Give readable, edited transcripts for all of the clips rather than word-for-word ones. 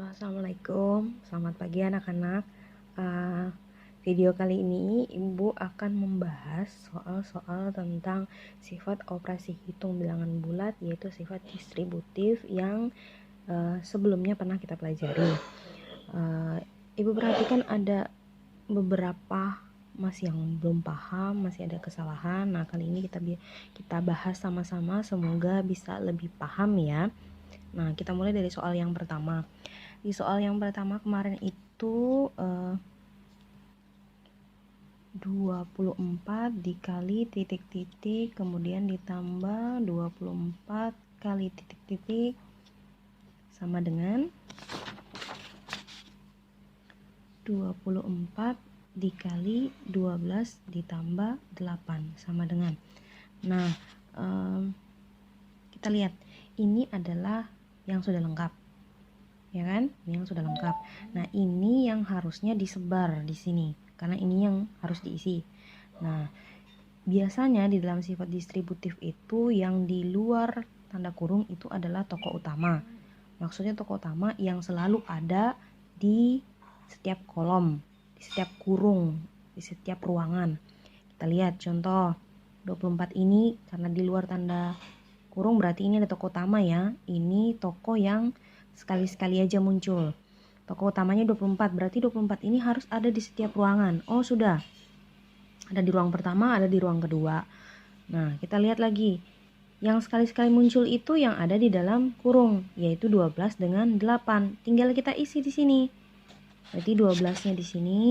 Assalamualaikum, selamat pagi anak-anak. Video kali ini Ibu akan membahas soal-soal tentang sifat operasi hitung bilangan bulat, yaitu sifat distributif yang sebelumnya pernah kita pelajari. Ibu perhatikan ada beberapa masih yang belum paham, masih ada kesalahan. Nah, kali ini kita bahas sama-sama, semoga bisa lebih paham ya. Nah, kita mulai dari soal yang pertama. Di soal yang pertama kemarin itu 24 dikali titik-titik, kemudian ditambah 24 kali titik-titik sama dengan 24 dikali 12 ditambah 8 sama dengan. Nah, kita lihat ini adalah yang sudah lengkap, ya kan? Yang sudah lengkap. Nah, ini yang harusnya disebar di sini karena ini yang harus diisi. Nah, biasanya di dalam sifat distributif itu yang di luar tanda kurung itu adalah tokoh utama. Maksudnya tokoh utama yang selalu ada di setiap kolom, di setiap kurung, di setiap ruangan. Kita lihat contoh 24 ini karena di luar tanda kurung berarti ini ada tokoh utama ya. Ini tokoh yang sekali-sekali aja muncul. Tokoh utamanya 24, berarti 24 ini harus ada di setiap ruangan. Oh, sudah. Ada di ruang pertama, ada di ruang kedua. Nah, kita lihat lagi. Yang sekali-sekali muncul itu yang ada di dalam kurung, yaitu 12 dengan 8. Tinggal kita isi di sini. Berarti 12-nya di sini.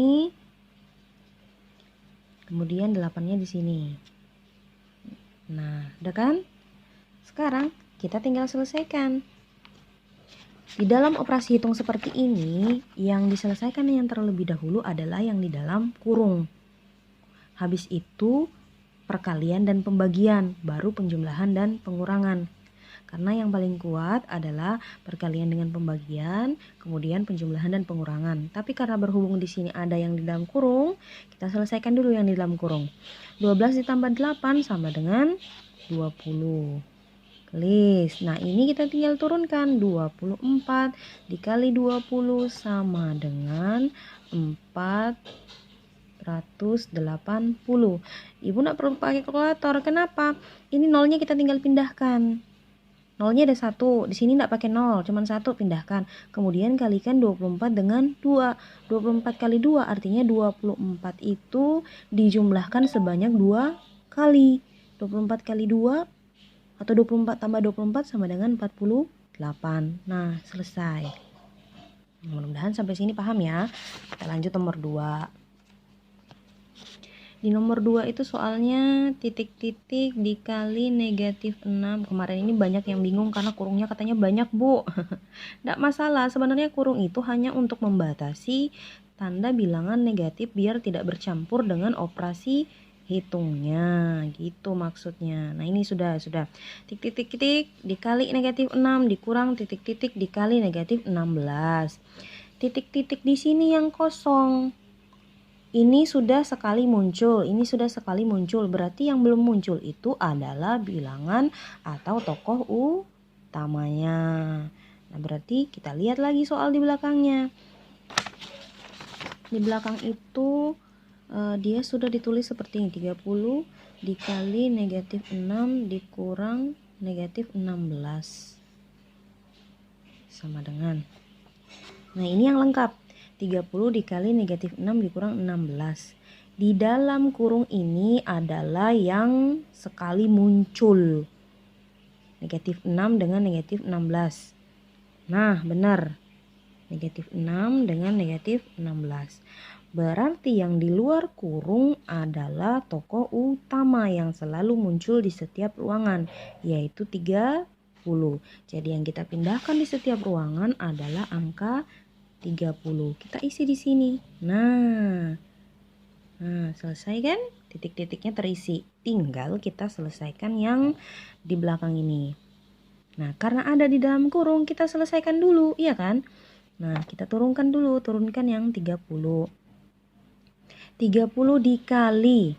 Kemudian 8-nya di sini. Nah, udah kan? Sekarang kita tinggal selesaikan. Di dalam operasi hitung seperti ini, yang diselesaikan yang terlebih dahulu adalah yang di dalam kurung. Habis itu perkalian dan pembagian, baru penjumlahan dan pengurangan. Karena yang paling kuat adalah perkalian dengan pembagian, kemudian penjumlahan dan pengurangan. Tapi karena berhubung di sini ada yang di dalam kurung, kita selesaikan dulu yang di dalam kurung. 12 ditambah 8 sama dengan 20. List. Nah, ini kita tinggal turunkan 24 dikali 20 sama dengan 480. Ibu nak perlu pakai kalkulator. Kenapa? Ini nolnya kita tinggal pindahkan. Nolnya ada 1. Di sini enggak pakai 0, cuman 1, pindahkan. Kemudian kalikan 24 dengan 2. 24 kali 2 artinya 24 itu dijumlahkan sebanyak 2 kali. 24 kali 2 atau 24 tambah 24 sama dengan 48. Nah, selesai. Mudah-mudahan sampai sini paham ya. Kita lanjut nomor 2. Di nomor 2 itu soalnya titik-titik dikali negatif 6. Kemarin ini banyak yang bingung karena kurungnya katanya banyak, Bu. Nggak masalah, sebenarnya kurung itu hanya untuk membatasi tanda bilangan negatif biar tidak bercampur dengan operasi hitungnya, gitu maksudnya. Nah, ini sudah titik-titik dikali negatif 6 dikurang titik-titik dikali negatif 16. Titik-titik di sini yang kosong. Ini sudah sekali muncul, berarti yang belum muncul itu adalah bilangan atau tokoh utamanya. Nah, berarti kita lihat lagi soal di belakangnya. Di belakang itu dia sudah ditulis seperti ini, 30 dikali negatif 6 dikurang negatif 16 sama dengan. Nah, ini yang lengkap, 30 dikali negatif 6 dikurang 16. Di dalam kurung ini adalah yang sekali muncul, negatif 6 dengan negatif 16. Nah, benar, negatif 6 dengan negatif 16. Berarti yang di luar kurung adalah tokoh utama yang selalu muncul di setiap ruangan, yaitu 30. Jadi yang kita pindahkan di setiap ruangan adalah angka 30. Kita isi di sini. Nah, selesai kan? Titik-titiknya terisi. Tinggal kita selesaikan yang di belakang ini. Nah, karena ada di dalam kurung, kita selesaikan dulu, iya kan? Nah, kita turunkan dulu, turunkan yang 30. 30 dikali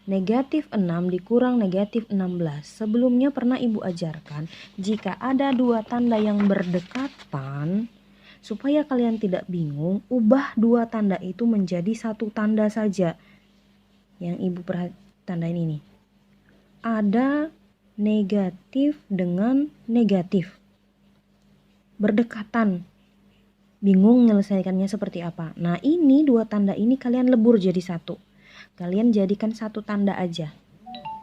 negatif 6 dikurang negatif 16. Sebelumnya pernah Ibu ajarkan, jika ada dua tanda yang berdekatan, Supaya kalian tidak bingung, ubah dua tanda itu menjadi satu tanda saja. Yang ibu tandain ini. Ada negatif dengan negatif. Berdekatan. Bingung menyelesaikannya seperti apa. Nah ini dua tanda ini kalian lebur jadi satu. Kalian jadikan satu tanda aja.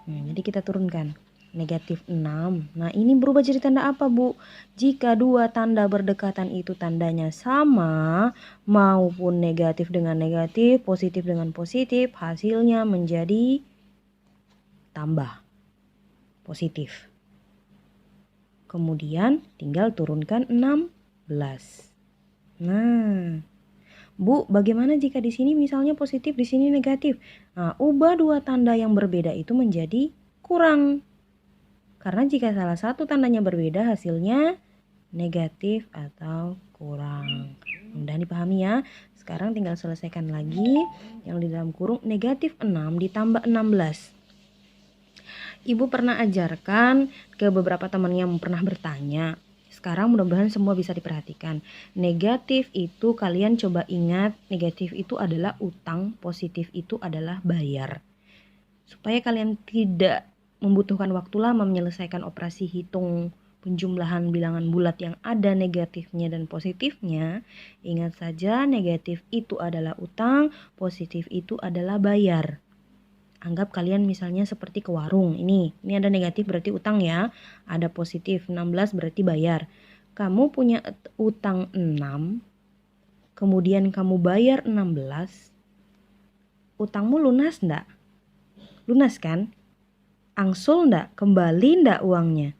Jadi kita turunkan. Negatif 6. Nah ini berubah jadi tanda apa Bu? Jika dua tanda berdekatan itu tandanya sama, maupun negatif dengan negatif, positif dengan positif, hasilnya menjadi tambah positif. Kemudian tinggal turunkan 16. Nah, Bu, bagaimana jika di sini misalnya positif, di sini negatif? Nah, ubah dua tanda yang berbeda itu menjadi kurang. Karena jika salah satu tandanya berbeda, hasilnya negatif atau kurang. Mudah dipahami ya. Sekarang tinggal selesaikan lagi yang di dalam kurung negatif 6 ditambah 16. Ibu pernah ajarkan ke beberapa teman yang pernah bertanya. Sekarang mudah-mudahan semua bisa diperhatikan. Negatif itu kalian coba ingat, negatif itu adalah utang, positif itu adalah bayar. Supaya kalian tidak membutuhkan waktu lama menyelesaikan operasi hitung penjumlahan bilangan bulat yang ada negatifnya dan positifnya, ingat saja negatif itu adalah utang, positif itu adalah bayar. Anggap kalian misalnya seperti ke warung. Ini ada negatif berarti utang ya. Ada positif 16 berarti bayar. Kamu punya utang 6, kemudian kamu bayar 16. Utangmu lunas enggak? Lunas kan? Angsul enggak? Kembali enggak uangnya?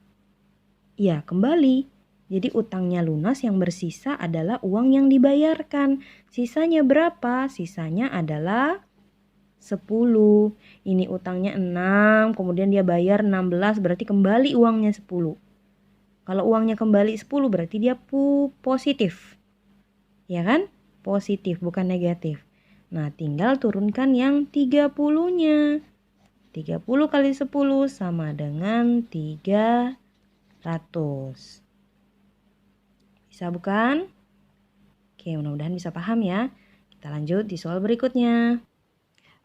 Ya, kembali. Jadi utangnya lunas, yang bersisa adalah uang yang dibayarkan. Sisanya berapa? Sisanya adalah 10. Ini utangnya 6, kemudian dia bayar 16, berarti kembali uangnya 10. Kalau uangnya kembali 10 berarti dia positif. Ya kan? Positif, bukan negatif. Nah, tinggal turunkan yang 30-nya. 30 kali 10 sama dengan 300. Bisa bukan? Oke, mudah-mudahan bisa paham ya. Kita lanjut di soal berikutnya.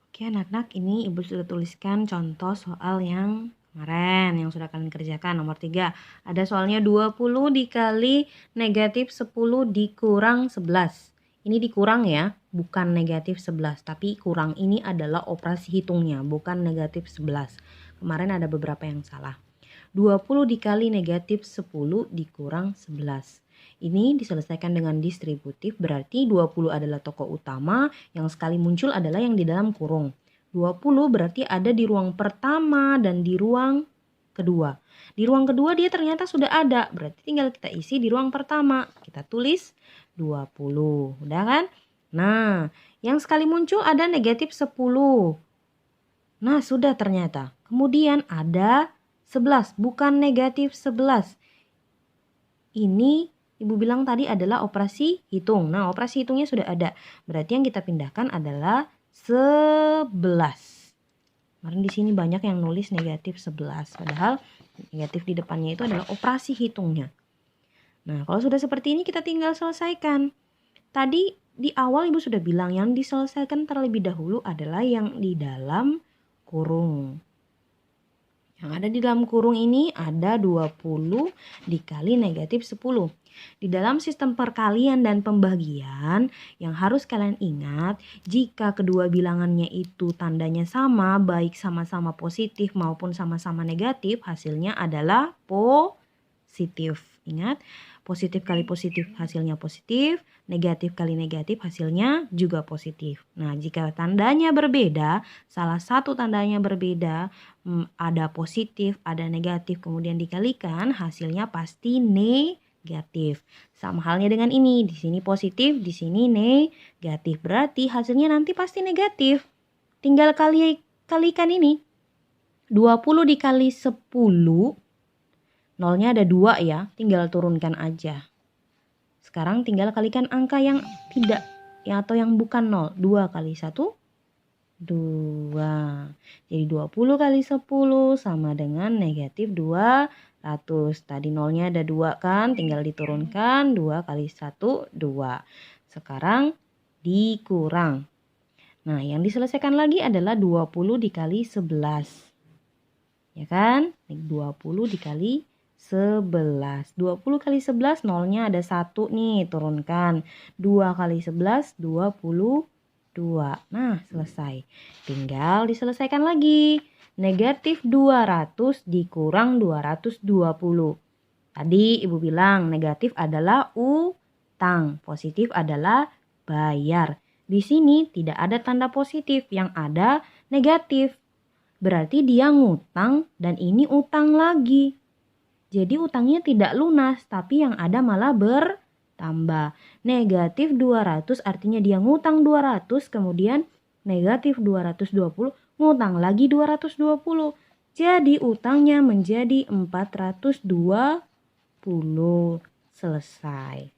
Oke anak-anak, ini ibu sudah tuliskan contoh soal yang kemarin yang sudah kalian kerjakan. Nomor 3, ada soalnya 20 dikali negatif 10 dikurang 11. Ini dikurang ya, bukan negatif 11, tapi kurang ini adalah operasi hitungnya, bukan negatif 11. Kemarin ada beberapa yang salah. 20 dikali negatif 10 dikurang 11. Ini diselesaikan dengan distributif, berarti 20 adalah tokoh utama, yang sekali muncul adalah yang di dalam kurung. 20 berarti ada di ruang pertama dan di ruang kedua. Di ruang kedua dia ternyata sudah ada, berarti tinggal kita isi di ruang pertama. Kita tulis 20, udah kan? Nah, yang sekali muncul ada negatif 10. Nah, sudah ternyata. Kemudian ada 11, bukan negatif 11. Ini ibu bilang tadi adalah operasi hitung. Nah, operasi hitungnya sudah ada. Berarti yang kita pindahkan adalah 11. Kemarin di sini banyak yang nulis negatif 11. Padahal negatif di depannya itu adalah operasi hitungnya. Nah, kalau sudah seperti ini kita tinggal selesaikan. Tadi di awal ibu sudah bilang yang diselesaikan terlebih dahulu adalah yang di dalam kurung. Yang ada di dalam kurung ini ada 20 dikali negatif 10. Di dalam sistem perkalian dan pembagian yang harus kalian ingat, jika kedua bilangannya itu tandanya sama, baik sama-sama positif maupun sama-sama negatif, hasilnya adalah positif. Ingat, positif kali positif hasilnya positif, negatif kali negatif hasilnya juga positif. Nah, jika tandanya berbeda, salah satu tandanya berbeda, ada positif, ada negatif, kemudian dikalikan, hasilnya pasti negatif. Sama halnya dengan ini, di sini positif, di sini negatif. Berarti hasilnya nanti pasti negatif. Tinggal kalikan ini. 20 dikali 10, nolnya ada 2 ya, tinggal turunkan aja. Sekarang tinggal kalikan angka yang tidak, ya, atau yang bukan 0. 2 kali 1, 2. Jadi 20 kali 10 sama dengan negatif 200. Tadi nolnya ada 2 kan, tinggal diturunkan. 2 kali 1, 2. Sekarang dikurang. Nah, yang diselesaikan lagi adalah 20 dikali 11. Ya kan? 20 dikali 11. 20 kali 11 nolnya ada 1 nih, turunkan. 2 kali 11, 22. Nah, selesai. Tinggal diselesaikan lagi. Negatif 200 dikurang 220. Tadi Ibu bilang negatif adalah utang, positif adalah bayar. Di sini tidak ada tanda positif, yang ada negatif. Berarti dia ngutang dan ini utang lagi. Jadi utangnya tidak lunas, tapi yang ada malah bertambah. Negatif 200 artinya dia ngutang 200, kemudian negatif 220, ngutang lagi 220. Jadi utangnya menjadi 420. Selesai.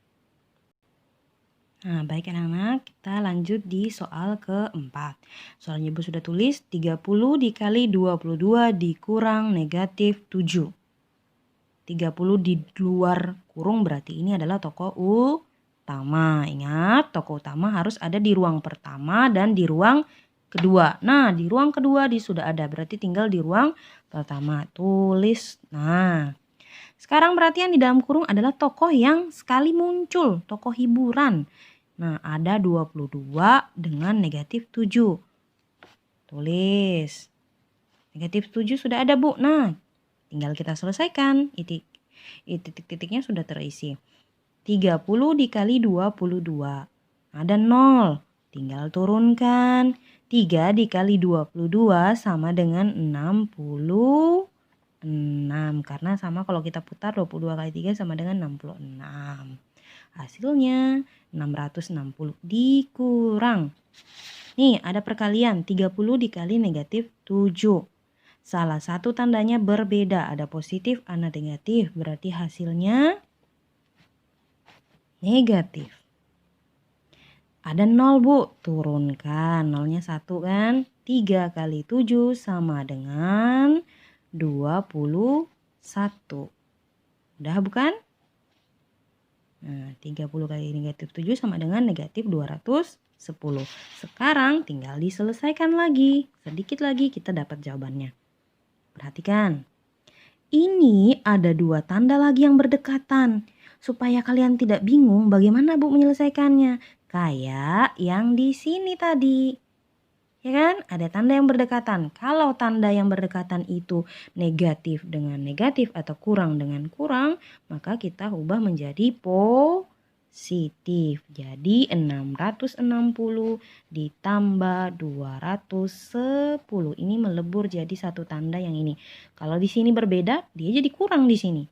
Nah, baik anak-anak, kita lanjut di soal keempat. Soalnya Ibu sudah tulis 30 dikali 22 dikurang negatif 7. 30 di luar kurung berarti ini adalah tokoh utama. Ingat, tokoh utama harus ada di ruang pertama dan di ruang kedua. Nah, di ruang kedua sudah ada, berarti tinggal di ruang pertama. Tulis. Nah, sekarang berarti yang di dalam kurung adalah tokoh yang sekali muncul, tokoh hiburan. Nah, ada 22 dengan negatif 7. Tulis. Negatif 7 sudah ada, Bu. Nah, tinggal kita selesaikan. Titik-titiknya sudah terisi. 30 dikali 22. Ada 0. Tinggal turunkan. 3 dikali 22 sama dengan 66. Karena sama kalau kita putar 22 kali 3 sama dengan 66. Hasilnya 660 dikurang. Nih ada perkalian 30 dikali negatif 7. Salah satu tandanya berbeda. Ada positif, ada negatif. Berarti hasilnya negatif. Ada 0 Bu. Turunkan. Nolnya 1 kan. 3 kali 7 sama dengan 21. Udah bukan? Nah, 30 kali negatif 7 sama dengan negatif 210. Sekarang tinggal diselesaikan lagi. Sedikit lagi kita dapat jawabannya. Perhatikan. Ini ada 2 tanda lagi yang berdekatan. Supaya kalian tidak bingung bagaimana Bu menyelesaikannya. Kayak yang di sini tadi. Ya kan? Ada tanda yang berdekatan. Kalau tanda yang berdekatan itu negatif dengan negatif atau kurang dengan kurang, maka kita ubah menjadi positif. Jadi 660 ditambah 210. Ini melebur jadi satu tanda yang ini. Kalau di sini berbeda, dia jadi kurang di sini.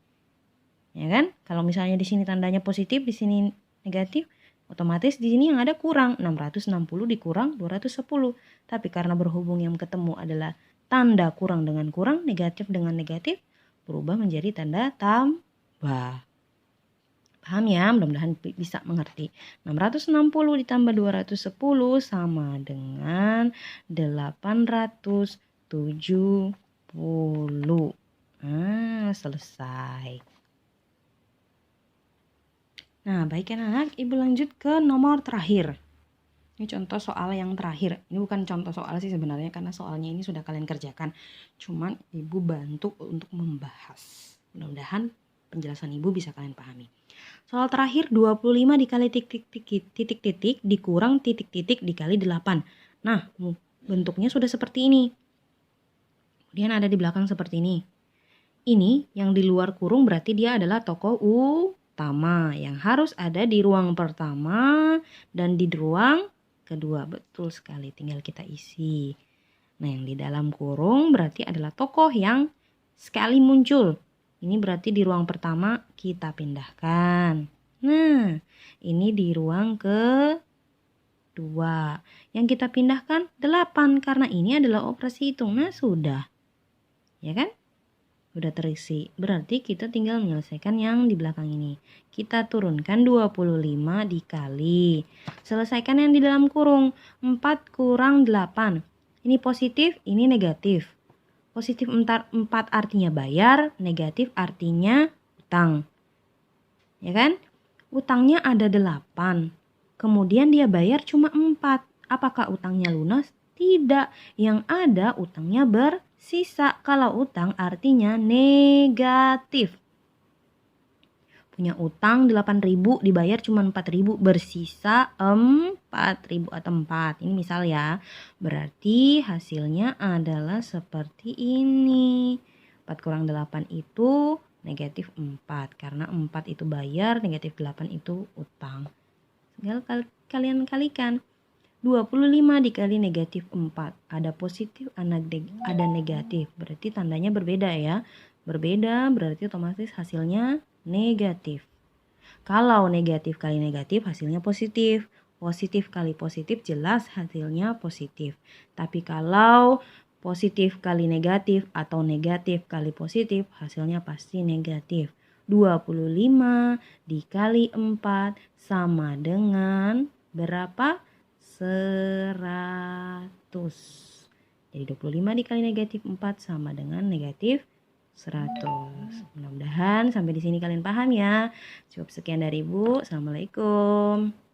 Ya kan? Kalau misalnya di sini tandanya positif, di sini negatif, otomatis di sini yang ada kurang. 660 dikurang 210. Tapi karena berhubung yang ketemu adalah tanda kurang dengan kurang, negatif dengan negatif, berubah menjadi tanda tambah. Paham ya? Mudah-mudahan bisa mengerti. 660 ditambah 210 sama dengan 870. Nah, selesai. Nah, baik anak-anak, Ibu lanjut ke nomor terakhir. Ini contoh soal yang terakhir. Ini bukan contoh soal sih sebenarnya karena soalnya ini sudah kalian kerjakan. Cuman Ibu bantu untuk membahas. Mudah-mudahan penjelasan Ibu bisa kalian pahami. Soal terakhir 25 dikali titik-titik dikurang titik-titik dikali 8. Nah, bentuknya sudah seperti ini. Kemudian ada di belakang seperti ini. Ini yang di luar kurung berarti dia adalah tokoh utama yang harus ada di ruang pertama dan di ruang kedua. Betul sekali, tinggal kita isi. Nah, yang di dalam kurung berarti adalah tokoh yang sekali muncul. Ini berarti di ruang pertama kita pindahkan. Nah, ini di ruang kedua. Yang kita pindahkan 8 karena ini adalah operasi hitung. Nah, sudah. Ya kan? Sudah terisi. Berarti kita tinggal menyelesaikan yang di belakang ini. Kita turunkan 25 dikali. Selesaikan yang di dalam kurung. 4 kurang 8. Ini positif, ini negatif. Positif 4 artinya bayar, negatif artinya utang. Ya kan? Utangnya ada 8. Kemudian dia bayar cuma 4. Apakah utangnya lunas? Tidak. Yang ada utangnya bersisa. Kalau utang artinya negatif. Punya utang 8.000, dibayar cuma 4.000, bersisa 4.000 atau 4. Ini misal ya. Berarti hasilnya adalah seperti ini. 4 kurang 8 itu negatif 4. Karena 4 itu bayar, negatif 8 itu utang. Tinggal kalian kalikan. 25 dikali negatif 4. Ada positif, ada negatif. Berarti tandanya berbeda ya. Berbeda berarti otomatis hasilnya negatif. Kalau negatif kali negatif hasilnya positif. Positif kali positif jelas hasilnya positif. Tapi kalau positif kali negatif atau negatif kali positif hasilnya pasti negatif. 25 dikali 4 sama dengan berapa? 100. Jadi 25 dikali negatif 4 sama dengan negatif 100. Mudah-mudahan sampai di sini kalian paham ya. Cukup sekian dari Ibu. Assalamualaikum.